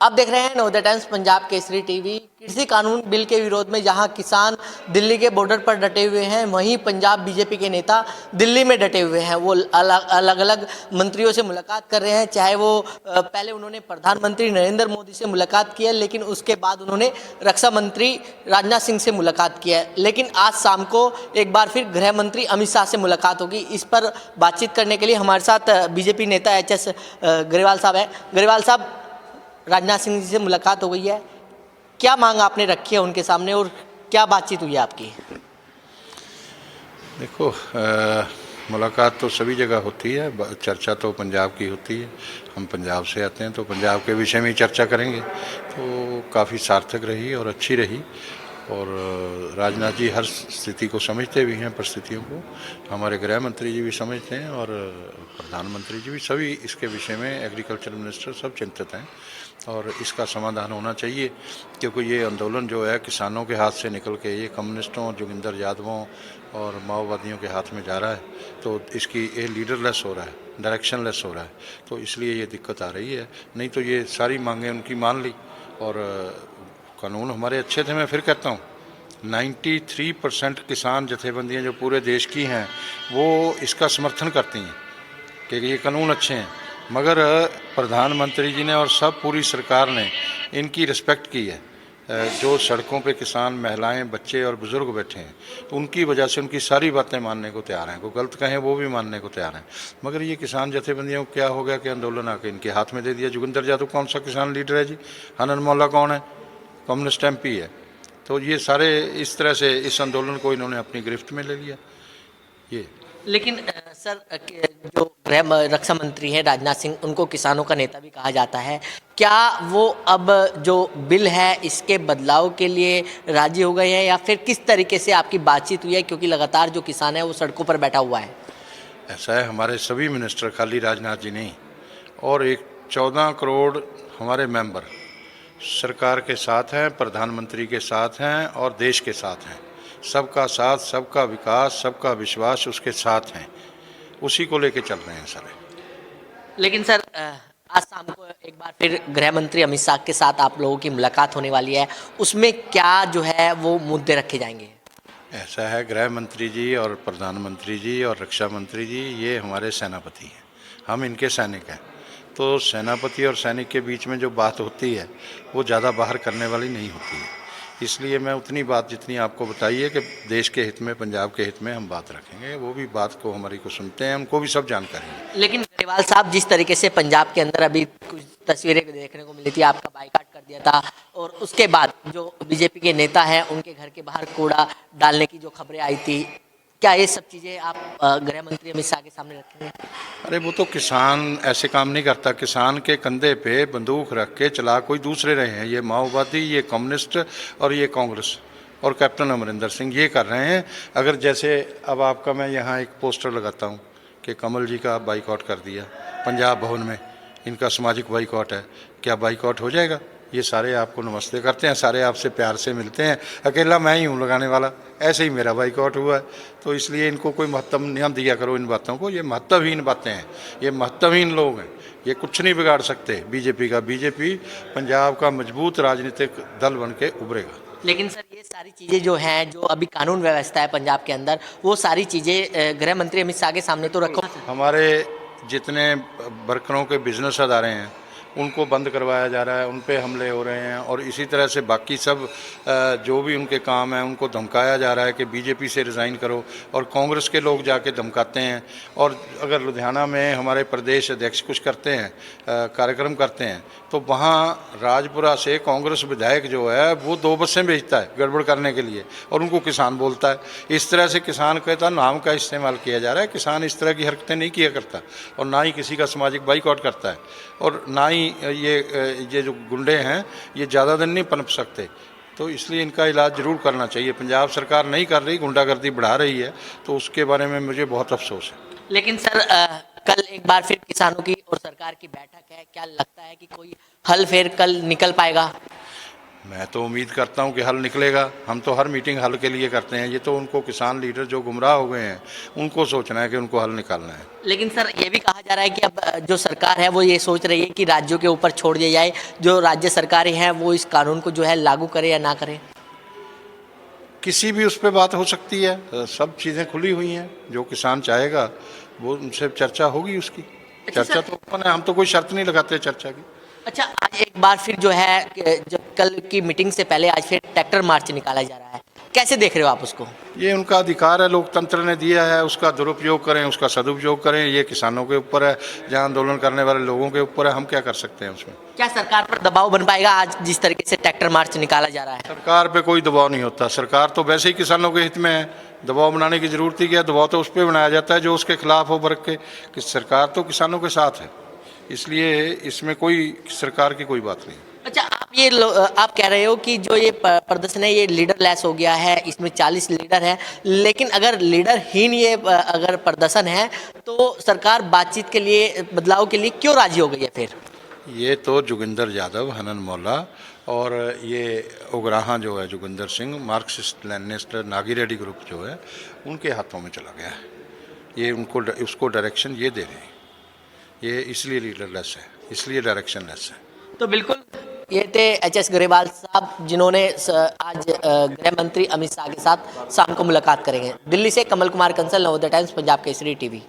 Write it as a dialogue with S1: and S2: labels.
S1: आप देख रहे हैं नवोदय टाइम्स पंजाब केसरी टीवी। कृषि कानून बिल के विरोध में जहां किसान दिल्ली के बॉर्डर पर डटे हुए हैं, वहीं पंजाब बीजेपी के नेता दिल्ली में डटे हुए हैं। वो अलग अलग मंत्रियों से मुलाकात कर रहे हैं। चाहे वो पहले उन्होंने प्रधानमंत्री नरेंद्र मोदी से मुलाकात की है, लेकिन उसके बाद उन्होंने रक्षा मंत्री राजनाथ सिंह से मुलाकात की है। लेकिन आज शाम को एक बार फिर गृह मंत्री अमित शाह से मुलाकात होगी। इस पर बातचीत करने के लिए हमारे साथ बीजेपी नेता एच.एस. ग्रेवाल साहब हैं। ग्रेवाल साहब, राजनाथ सिंह जी से मुलाकात हो गई है, क्या मांग आपने रखी है उनके सामने और क्या बातचीत हुई है आपकी?
S2: देखो, मुलाकात तो सभी जगह होती है, चर्चा तो पंजाब की होती है। हम पंजाब से आते हैं तो पंजाब के विषय में ही चर्चा करेंगे। तो काफ़ी सार्थक रही और अच्छी रही। और राजनाथ जी हर स्थिति को समझते भी हैं, परिस्थितियों को। हमारे गृह मंत्री जी भी समझते हैं और प्रधानमंत्री जी भी, सभी इसके विषय में, एग्रीकल्चर मिनिस्टर सब चिंतित हैं और इसका समाधान होना चाहिए। क्योंकि ये आंदोलन जो है किसानों के हाथ से निकल के ये कम्युनिस्टों, जोगिंदर यादवों और माओवादियों के हाथ में जा रहा है, तो इसकी ये लीडरलेस हो रहा है, डायरेक्शनलेस हो रहा है। तो इसलिए ये दिक्कत आ रही है। नहीं तो ये सारी मांगें उनकी मान ली और कानून हमारे अच्छे थे। मैं फिर कहता हूँ 93% किसान जथेबंदियाँ जो पूरे देश की हैं वो इसका समर्थन करती हैं कि ये कानून अच्छे हैं। मगर प्रधानमंत्री जी ने और सब पूरी सरकार ने इनकी रिस्पेक्ट की है। जो सड़कों पे किसान, महिलाएं, बच्चे और बुज़ुर्ग बैठे हैं, उनकी वजह से उनकी सारी बातें मानने को तैयार हैं। कोई गलत कहें वो भी मानने को तैयार हैं। मगर ये किसान जथेबंदियों को क्या हो गया कि आंदोलन आके इनके हाथ में दे दिया। जोगिंदर यादव कौन सा किसान लीडर है जी? हनन मौला कौन है? कम्युनिस्ट एमपी है। तो ये सारे इस तरह से इस आंदोलन को इन्होंने अपनी गिरफ्त में ले लिया। ये
S1: लेकिन सर, जो गृह रक्षा मंत्री हैं राजनाथ सिंह, उनको किसानों का नेता भी कहा जाता है। क्या वो अब जो बिल है इसके बदलाव के लिए राजी हो गए हैं या फिर किस तरीके से आपकी बातचीत हुई है? क्योंकि लगातार जो किसान है वो सड़कों पर बैठा हुआ है।
S2: ऐसा है, हमारे सभी मिनिस्टर, खाली राजनाथ जी नहीं, और एक 14 करोड़ हमारे मेंबर सरकार के साथ हैं, प्रधानमंत्री के साथ हैं और देश के साथ हैं। सबका साथ, सबका विकास, सबका विश्वास उसके साथ हैं। उसी को लेके चल रहे हैं सारे।
S1: लेकिन सर, आज शाम को एक बार फिर गृह मंत्री अमित शाह के साथ आप लोगों की मुलाकात होने वाली है। उसमें क्या जो है वो मुद्दे रखे जाएंगे?
S2: ऐसा है, गृह मंत्री जी और प्रधानमंत्री जी और रक्षा मंत्री जी ये हमारे सेनापति हैं, हम इनके सैनिक हैं। तो सेनापति और सैनिक के बीच में जो बात होती है वो ज़्यादा बाहर करने वाली नहीं होती है। इसलिए मैं उतनी बात जितनी आपको बताई है कि देश के हित में, पंजाब के हित में हम बात रखेंगे, वो भी बात को हमारी को सुनते हैं, उनको भी सब जानकारी है।
S1: लेकिन ग्रेवाल साहब, जिस तरीके से पंजाब के अंदर अभी कुछ तस्वीरें देखने को मिली थी, आपका बाइकाट कर दिया था और उसके बाद जो बीजेपी के नेता हैं उनके घर के बाहर कूड़ा डालने की जो खबरें आई थी, क्या ये सब चीज़ें आप गृह मंत्री अमित शाह के सामने रखेंगे?
S2: अरे वो तो किसान ऐसे काम नहीं करता। किसान के कंधे पे बंदूक रख के चला कोई दूसरे रहे हैं। ये माओवादी, ये कम्युनिस्ट और ये कांग्रेस और कैप्टन अमरिंदर सिंह ये कर रहे हैं। अगर जैसे अब आपका मैं यहाँ एक पोस्टर लगाता हूँ कि कमल जी का बाइकआउट कर दिया पंजाब भवन में, इनका सामाजिक बाइकआउट है, क्या बाइकआउट हो जाएगा? ये सारे आपको नमस्ते करते हैं, सारे आपसे प्यार से मिलते हैं। अकेला मैं ही हूँ लगाने वाला, ऐसे ही मेरा बाइकआउट हुआ है। तो इसलिए इनको कोई महत्व न दिया करो इन बातों को। ये महत्वहीन बातें हैं, ये महत्वहीन लोग हैं, ये कुछ नहीं बिगाड़ सकते बीजेपी का। बीजेपी पंजाब का मजबूत राजनीतिक दल बन के उभरेगा।
S1: लेकिन सर, ये सारी चीज़ें जो हैं, जो अभी कानून व्यवस्था है पंजाब के अंदर, वो सारी चीज़ें गृह मंत्री अमित शाह के सामने तो रखो।
S2: हमारे जितने वर्करों के बिजनेस अदारे हैं उनको बंद करवाया जा रहा है, उन पे हमले हो रहे हैं और इसी तरह से बाकी सब जो भी उनके काम हैं उनको धमकाया जा रहा है कि बीजेपी से रिज़ाइन करो। और कांग्रेस के लोग जाके धमकाते हैं। और अगर लुधियाना में हमारे प्रदेश अध्यक्ष कुछ करते हैं, कार्यक्रम करते हैं, तो वहाँ राजपुरा से कांग्रेस विधायक जो है वो 2 बसें भेजता है गड़बड़ करने के लिए और उनको किसान बोलता है। इस तरह से किसान कहता नाम का इस्तेमाल किया जा रहा है। किसान इस तरह की हरकतें नहीं किया करता और ना ही किसी का सामाजिक बाइकआउट करता है और ना ही ये जो गुंडे हैं ये ज़्यादा दिन नहीं पनप सकते। तो इसलिए इनका इलाज ज़रूर करना चाहिए। पंजाब सरकार नहीं कर रही, गुंडागर्दी बढ़ा रही है, तो उसके बारे में मुझे बहुत अफसोस है।
S1: लेकिन सर, कल एक बार फिर किसानों की और सरकार की बैठक है, क्या लगता है कि कोई हल फिर कल निकल पाएगा?
S2: मैं तो उम्मीद करता हूं कि हल निकलेगा। हम तो हर मीटिंग हल के लिए करते हैं। ये तो उनको किसान लीडर जो गुमराह हो गए हैं उनको सोचना है कि उनको हल निकालना है।
S1: लेकिन सर ये भी कहा जा रहा है कि अब जो सरकार है वो ये सोच रही है कि राज्यों के ऊपर छोड़ दिया जाए, जो राज्य सरकारें हैं वो इस कानून को जो है लागू करे या ना करें।
S2: किसी भी उस पर बात हो सकती है, सब चीज़ें खुली हुई हैं। जो किसान चाहेगा वो उनसे चर्चा होगी उसकी।
S1: अच्छा
S2: चर्चा
S1: सर।
S2: तो ओपन है, हम तो कोई शर्त नहीं लगाते चर्चा की।
S1: अच्छा, आज एक बार फिर जो है जब कल की मीटिंग से पहले आज फिर ट्रैक्टर मार्च निकाला जा रहा है, कैसे देख रहे हो आप उसको?
S2: ये उनका अधिकार है, लोकतंत्र ने दिया है, उसका दुरुपयोग करें, उसका सदुपयोग करें, ये किसानों के ऊपर है, जहाँ आंदोलन करने वाले लोगों के ऊपर है। हम क्या कर सकते हैं उसमें?
S1: क्या सरकार पर दबाव बन पाएगा आज जिस तरीके से ट्रैक्टर मार्च निकाला जा रहा है?
S2: सरकार पे कोई दबाव नहीं होता। सरकार तो वैसे ही किसानों के हित में है, दबाव बनाने की जरूरत ही क्या है? दबाव तो उस पर बनाया जाता है जो उसके खिलाफ हो वर्ग के। कि सरकार तो किसानों के साथ है, इसलिए इसमें कोई सरकार की कोई बात नहीं।
S1: अच्छा, आप कह रहे हो कि जो ये प्रदर्शन है ये लीडर लेस हो गया है, इसमें 40 लीडर है, लेकिन अगर लीडरहीन ये अगर प्रदर्शन है तो सरकार बातचीत के लिए, बदलाव के लिए क्यों राजी हो गई है फिर?
S2: ये तो जोगिंदर यादव, हनन मौला और ये उगराहा जो है Joginder Singh, Marxist Leninist Nagi Reddy group जो है उनके हाथों में चला गया है। ये उनको उसको डायरेक्शन ये दे रहे हैं। ये इसलिए लीडरलेस है, इसलिए डायरेक्शनलेस है।
S1: तो बिल्कुल ये थे एच.एस. ग्रेवाल साहब, जिन्होंने आज गृह मंत्री अमित शाह के साथ शाम को मुलाकात करेंगे। दिल्ली से कमल कुमार कंसल, नवोदय टाइम्स, पंजाब केसरी टीवी।